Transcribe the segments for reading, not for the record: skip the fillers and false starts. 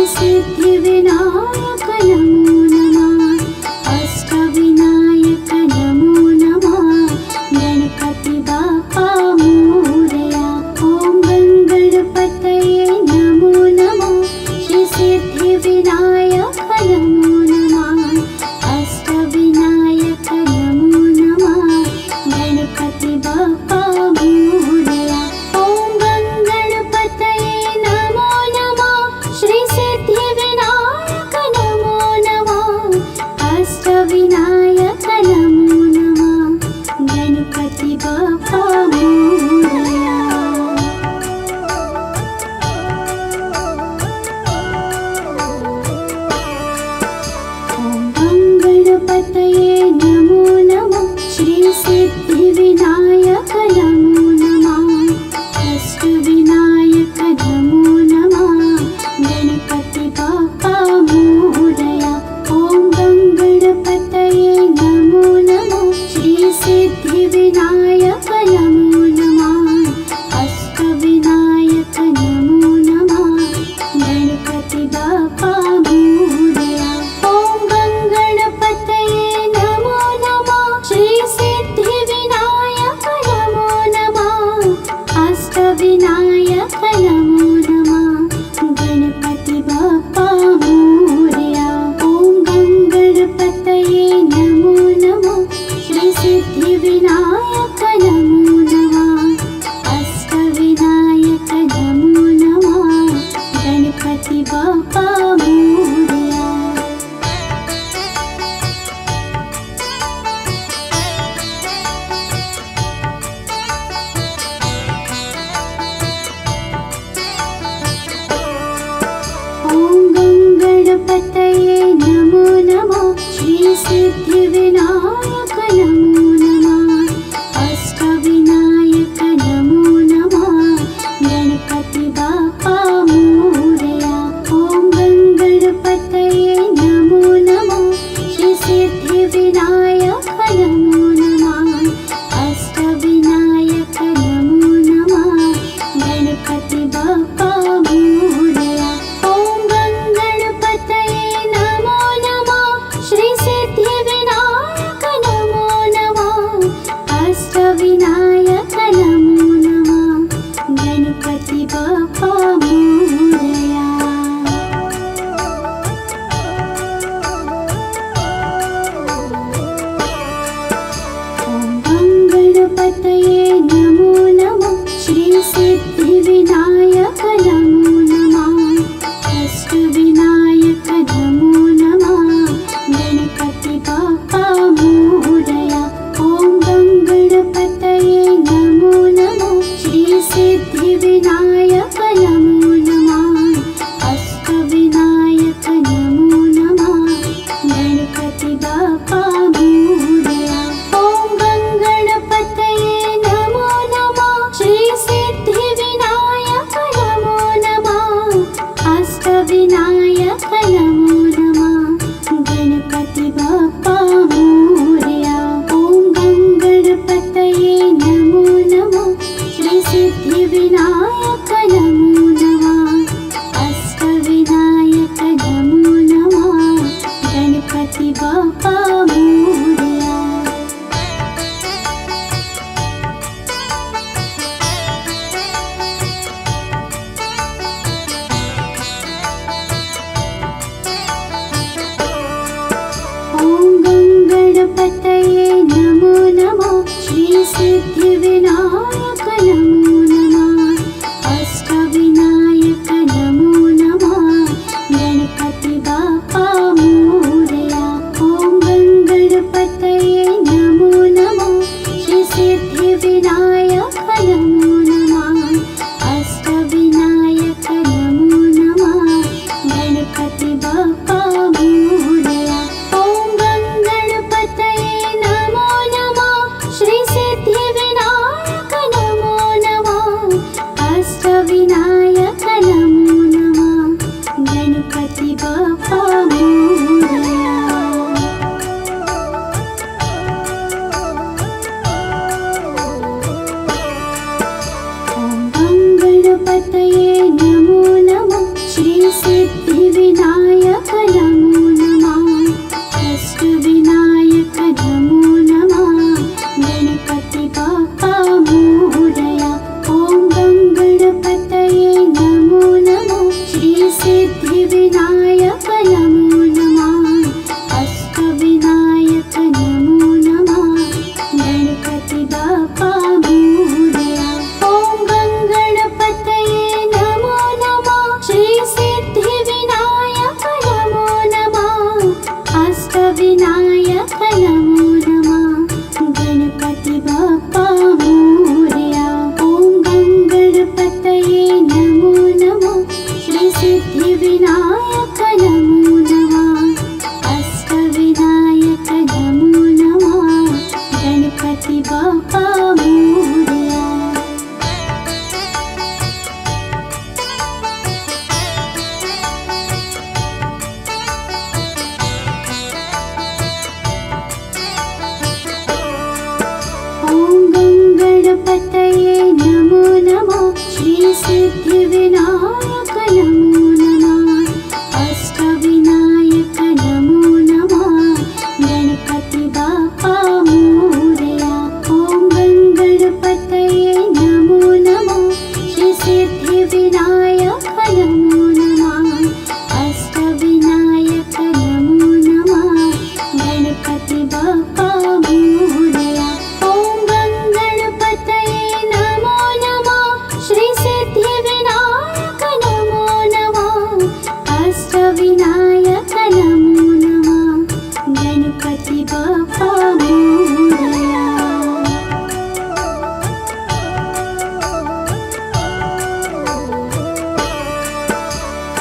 सिद्धिविनायक नमो नमः। अष्टविनायक नमो नमः। गणपति बाप्पा मोरया। ॐ गणपतये नमो नमः। श्री सिद्धिविनायक नमो नमः। अष्टविनायक नमो नमः। गणपति बाप्पा मोरया। ॐ गणपतये नमो नमः। श्री सिद्धिविनायक नमो नमः। गणपतये नमो नमः श्री सिद्धिविनायक नमो नमः अष्टविनायक नमो नमः गणपति बाप्पा मोरया ॐ गणपतये नमो नमः श्री सिद्धिविनायक नमो नमः अष्टविनायक नमो नमः गणपति बाप्पा मोरया ॐ गणपतये नमो नमः श्री सिद्धिविनायक नमो नमः अष्टविनायक नमो नमः गणपति बाप्पा मोरया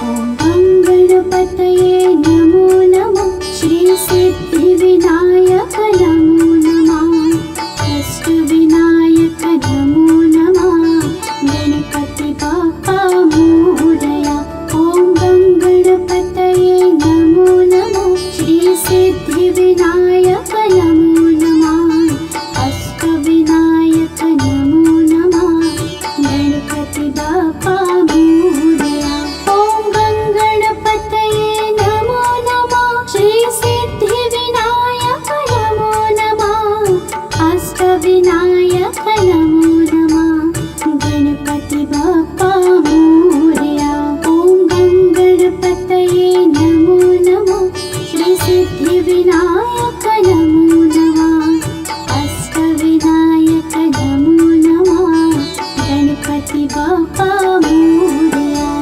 ॐ गणपतये नमो नमः श्री सिद्धिविनायक नमो नमः अष्टविनायक नमो नमः गणपति बाप्पा मोरया ॐ गणपतये नमो नमः श्री सिद्धिविनायक नमो नमः अष्टविनायक नमो नमः गणपति बाप्पा मोरया ॐ गणपतये नमो नमः श्री सिद्धिविनायक नमो नमः अष्टविनायक नमो नमः गणपति बाप्पा मोरया ॐ गणपतये नमो नमः श्री सिद्धिविनायक नमो नमः अष्टविनायक नमो नमः गणपति बाप्पा मोरया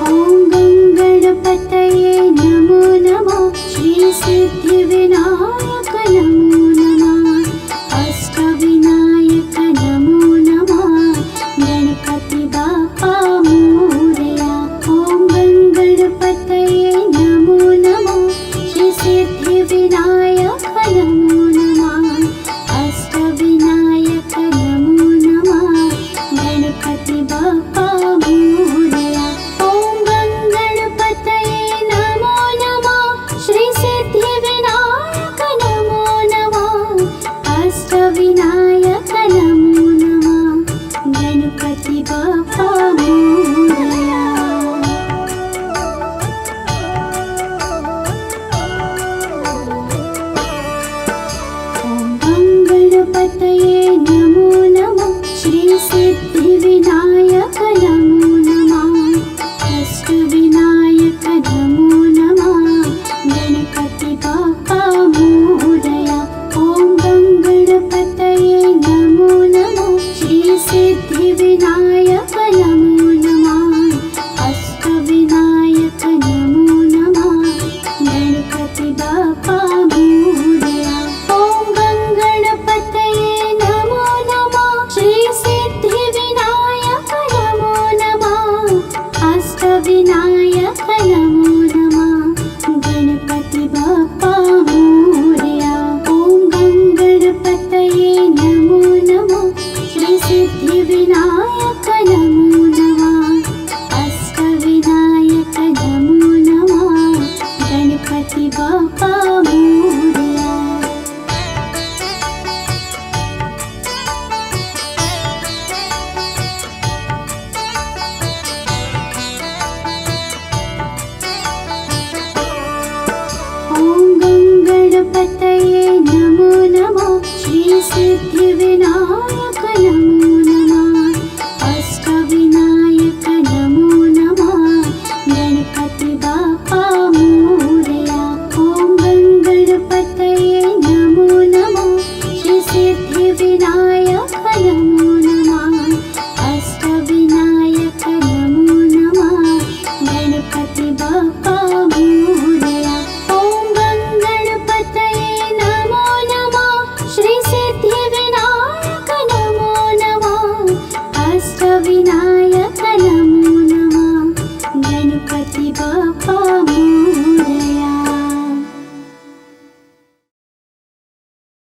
ॐ गणपतये नमो नमः श्री सिद्धिविनायक नमो नमः अष्टविनायक नमो नमः गणपति बाप्पा मोरया ॐ गणपतये नमो नमः श्री सिद्धिविनायक नमो नमः अष्टविनायक नमो नमः गणपति बाप्पा मोरया ॐ गणपतये नमो नमः श्री सिद्धिविनायक नमो नमः अष्टविनायक नमो नमः गणपति बाप्पा मोरया ॐ गणपतये नमो नमः श्री सिद्धिविनायक नमो नमः अष्टविनायक नमो नमः गणपति बाप्पा मोरया ॐ गणपतये नमो नमः श्री सिद्धिविनायक नमो नमः अष्टविनायक नमो नमः गणपति बाप्पा मोरया ॐ गणपतये नमो नमः श्री सिद्धिविनायक नमो नमः अष्टविनायक नमो नमः गणपति बाप्पा मोरया ॐ गणपतये नमो नमः श्री सिद्धिविनायक नमो नमः अष्टविनायक नमो नमः गणपति बाप्पा मोरया ॐ गणपतये नमो नमः श्री सिद्धिविनायक